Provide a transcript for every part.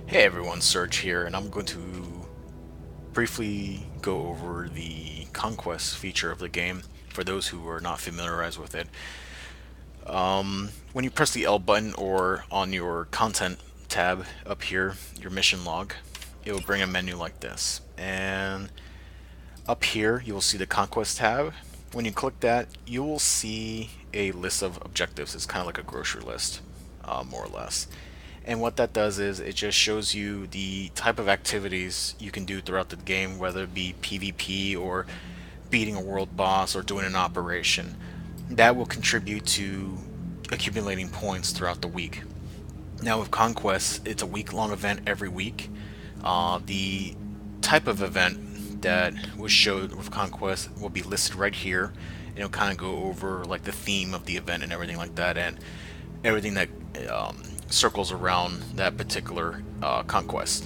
Hey everyone, Serge here, and I'm going to briefly go over the Conquest feature of the game for those who are not familiarized with it. When you press the L button or on your content tab up here, your mission log, it will bring a menu like this. And up here, you will see the Conquest tab. When you click that, you will see a list of objectives. It's kind of like a grocery list, more or less. And what that does is it just shows you the type of activities you can do throughout the game, whether it be PvP or beating a world boss or doing an operation. That will contribute to accumulating points throughout the week. Now with Conquest, it's a week-long event every week. The type of event that was showed with Conquest will be listed right here. And it'll kind of go over like the theme of the event and everything like that, and everything that circles around that particular conquest.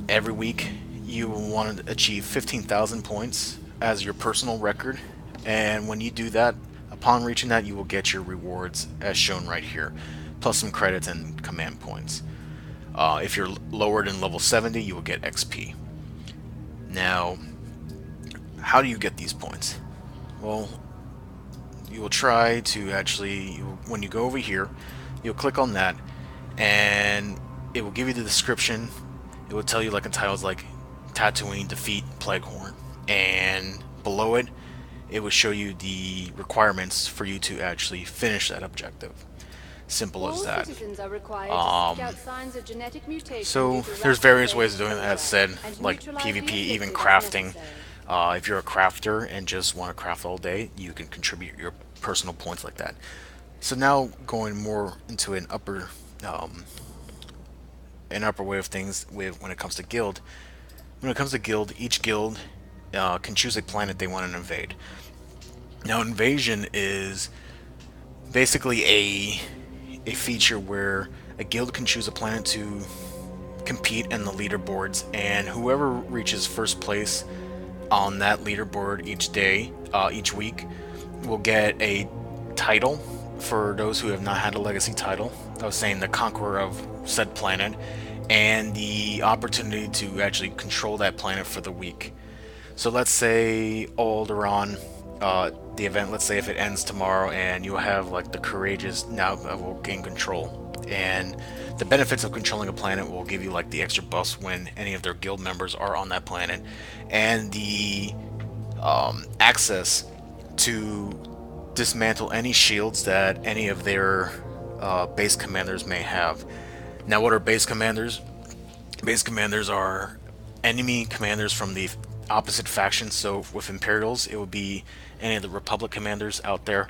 Every week, you will want to achieve 15,000 points as your personal record, and when you do that, upon reaching that, you will get your rewards as shown right here, plus some credits and command points. If you're lower than level 70, you will get XP. Now, how do you get these points? Well, you will try to actually, when you go over here, you'll click on that, and it will give you the description. It will tell you like in titles like Tatooine defeat Plaguehorn, and below it, it will show you the requirements for you to actually finish that objective. Simple as that. So there's various ways of doing it, as said, like PvP, even crafting. If you're a crafter and just want to craft all day, you can contribute your personal points like that. So now going more into an upper way of things with when it comes to guild. When it comes to guild, each guild can choose a planet they want to invade. Now, invasion is basically a feature where a guild can choose a planet to compete in the leaderboards, and whoever reaches first place on that leaderboard each week, will get a title. For those who have not had a legacy title, I was saying the conqueror of said planet, and the opportunity to actually control that planet for the week. So let's say Alderaan, the event, let's say if it ends tomorrow, and you have like the courageous now will gain control, and the benefits of controlling a planet will give you like the extra buffs when any of their guild members are on that planet, and the access to dismantle any shields that any of their base commanders may have. Now, what are base commanders? Base commanders are enemy commanders from the opposite faction. So with Imperials, it would be any of the Republic commanders out there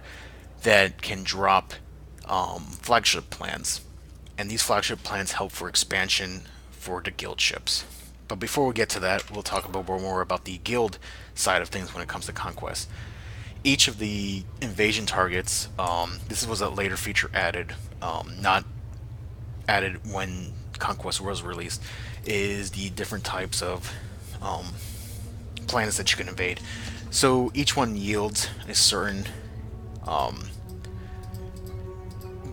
that can drop flagship plans. And these flagship plans help for expansion for the guild ships. But before we get to that, we'll talk about more about the guild side of things when it comes to Conquest. Each of the invasion targets, this was a later feature added, not added when Conquest was released, is the different types of planets that you can invade. So each one yields a certain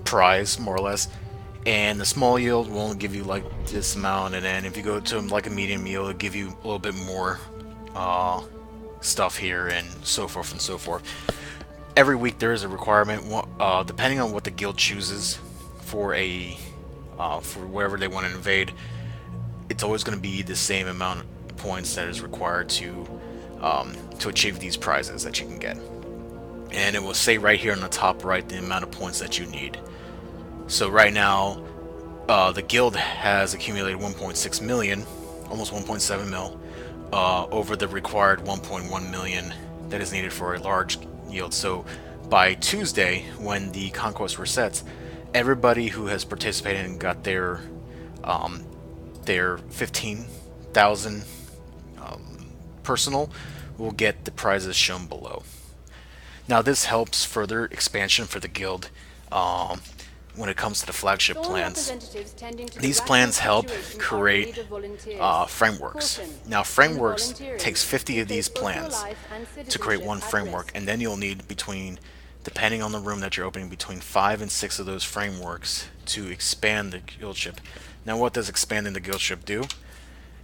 prize, more or less, and the small yield will only give you like this amount, and then if you go to like a medium yield, it'll give you a little bit more stuff here, and so forth and so forth. Every week there is a requirement, depending on what the guild chooses for for wherever they want to invade. It's always going to be the same amount of points that is required to achieve these prizes that you can get, and it will say right here on the top right the amount of points that you need. So right now, the guild has accumulated 1.6 million, almost 1.7 mil, over the required 1.1 million that is needed for a large yield. So by Tuesday, when the Conquest resets, everybody who has participated and got their 15,000 personal will get the prizes shown below. Now this helps further expansion for the guild. When it comes to the flagship plans, these plans help create frameworks. Now, frameworks takes 50 of these plans to create one framework, and then you'll need between depending on the room that you're opening, between 5 and 6 of those frameworks to expand the guild ship. Now, what does expanding the guild ship do?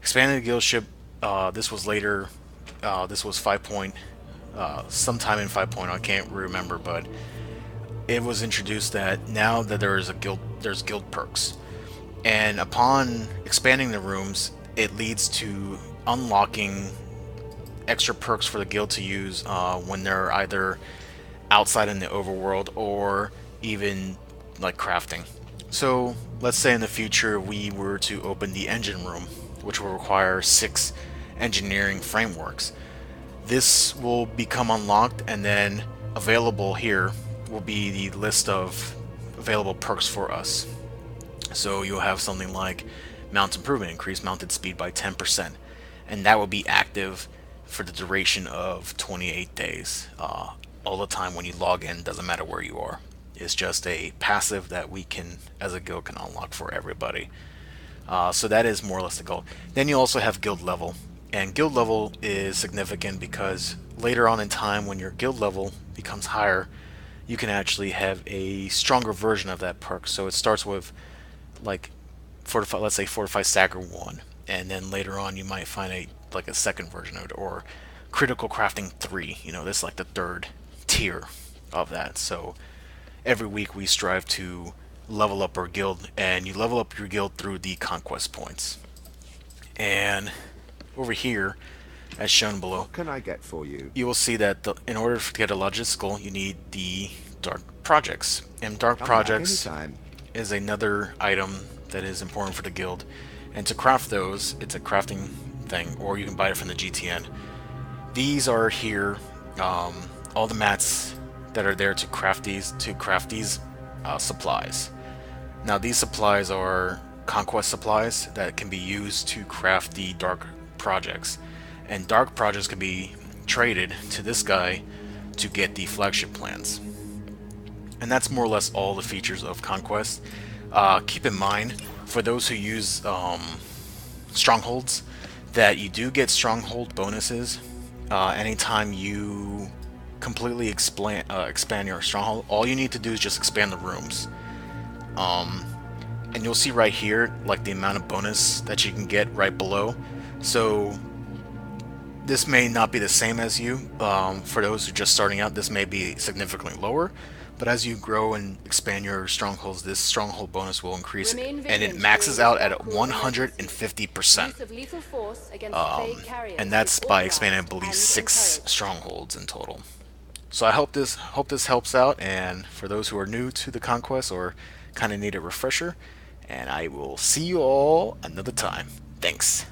Expanding the guild ship, this was later, this was 5 point, sometime in 5.0, I can't remember, but it was introduced that now that there's guild perks. And upon expanding the rooms, it leads to unlocking extra perks for the guild to use when they're either outside in the overworld or even like crafting. So let's say in the future we were to open the engine room, which will require 6 engineering frameworks. This will become unlocked, and then available here will be the list of available perks for us. So you'll have something like mount improvement, increase mounted speed by 10%, and that will be active for the duration of 28 days. All the time when you log in, doesn't matter where you are. It's just a passive that we can, as a guild, can unlock for everybody. So that is more or less the goal. Then you also have guild level, and guild level is significant because later on in time, when your guild level becomes higher, you can actually have a stronger version of that perk. So it starts with like fortify, let's say fortify stagger 1, and then later on you might find a second version of it, or critical crafting 3. This is like the third tier of that. So every week we strive to level up our guild, and you level up your guild through the conquest points. And over here, as shown below, what can I get for you? You will see that in order to get a logistical, you need the dark projects, and dark projects is another item that is important for the guild. And to craft those, it's a crafting thing, or you can buy it from the GTN. These are here, all the mats that are there to craft these supplies. Now these supplies are conquest supplies that can be used to craft the dark projects, and dark projects can be traded to this guy to get the flagship plans. And that's more or less all the features of Conquest. Keep in mind, for those who use strongholds, that you do get stronghold bonuses anytime you completely expand your stronghold. All you need to do is just expand the rooms. And you'll see right here, like the amount of bonus that you can get right below. So this may not be the same as you. For those who are just starting out, this may be significantly lower. But as you grow and expand your strongholds, this stronghold bonus will increase, and it maxes out at 150%. And that's by expanding, I believe, 6 strongholds in total. So I hope this helps out, and for those who are new to the Conquest or kind of need a refresher, and I will see you all another time. Thanks.